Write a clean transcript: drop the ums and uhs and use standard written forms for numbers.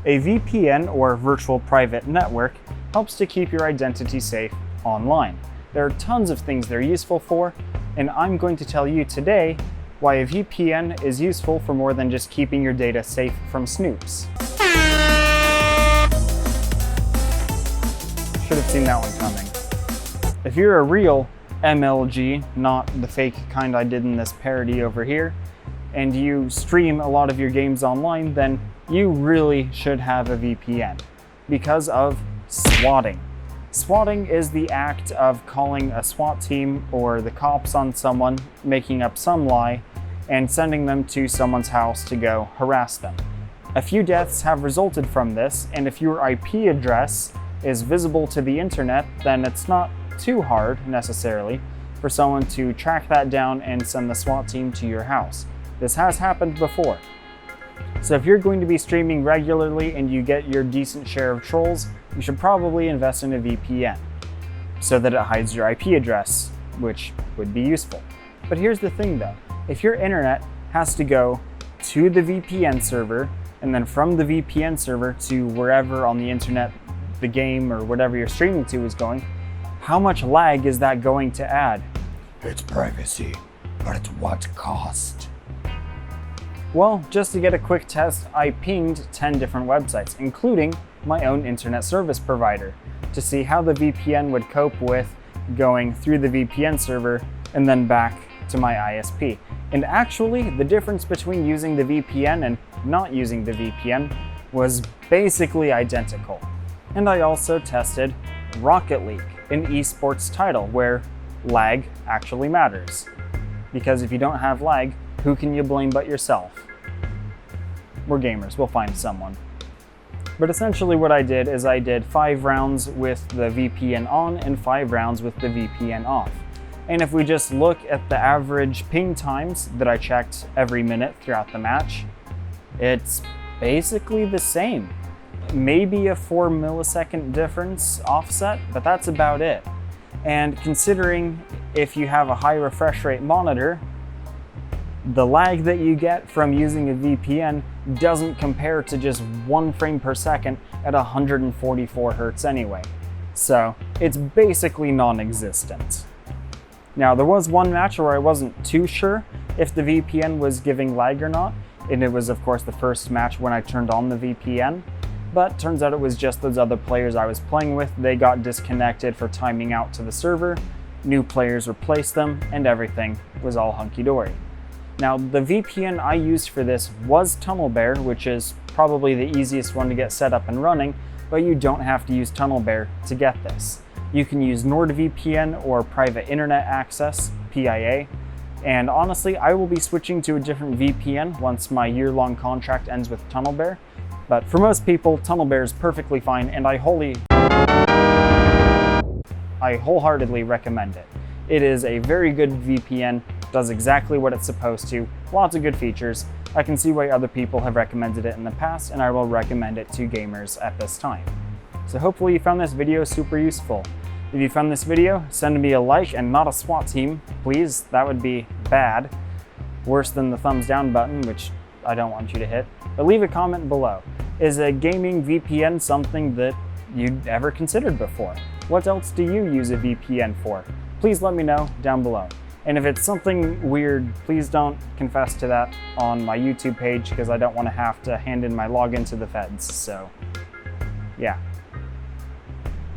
A VPN, or virtual private network, helps to keep your identity safe online. There are tons of things they're useful for, and I'm going to tell you today why a VPN is useful for more than just keeping your data safe from snoops. Should have seen that one coming. If you're a real MLG, not the fake kind I did in this parody over here, and you stream a lot of your games online, then you really should have a VPN because of swatting. Swatting is the act of calling a SWAT team or the cops on someone, making up some lie, and sending them to someone's house to go harass them. A few deaths have resulted from this, and if your IP address is visible to the internet, then it's not too hard, necessarily, for someone to track that down and send the SWAT team to your house. This has happened before. So if you're going to be streaming regularly and you get your decent share of trolls, you should probably invest in a VPN so that it hides your IP address, which would be useful. But here's the thing though, if your internet has to go to the VPN server and then from the VPN server to wherever on the internet the game or whatever you're streaming to is going, how much lag is that going to add? It's privacy, but at what cost? Well, just to get a quick test, I pinged 10 different websites, including my own internet service provider, to see how the VPN would cope with going through the VPN server and then back to my ISP. And actually, the difference between using the VPN and not using the VPN was basically identical. And I also tested Rocket League, an esports title where lag actually matters. Because if you don't have lag, who can you blame but yourself? We're gamers, we'll find someone. But essentially what I did is I did 5 rounds with the VPN on and 5 rounds with the VPN off. And if we just look at the average ping times that I checked every minute throughout the match, it's basically the same. Maybe a 4 millisecond difference offset, but that's about it. And considering if you have a high refresh rate monitor, the lag that you get from using a VPN doesn't compare to just 1 frame per second at 144 Hertz anyway. So it's basically non-existent. Now there was one match where I wasn't too sure if the VPN was giving lag or not, and it was of course the first match when I turned on the VPN, but turns out it was just those other players I was playing with. They got disconnected for timing out to the server, new players replaced them, and everything was all hunky-dory. Now, the VPN I used for this was TunnelBear, which is probably the easiest one to get set up and running, but you don't have to use TunnelBear to get this. You can use NordVPN or Private Internet Access, PIA, and honestly, I will be switching to a different VPN once my year-long contract ends with TunnelBear, but for most people, TunnelBear is perfectly fine, and I wholeheartedly recommend it. It is a very good VPN, does exactly what it's supposed to, lots of good features. I can see why other people have recommended it in the past, and I will recommend it to gamers at this time. So hopefully you found this video super useful. If you found this video, send me a like and not a SWAT team, please. That would be bad. Worse than the thumbs down button, which I don't want you to hit. But leave a comment below. Is a gaming VPN something that you'd ever considered before? What else do you use a VPN for? Please let me know down below. And if it's something weird, please don't confess to that on my YouTube page because I don't want to have to hand in my login to the feds. So, yeah.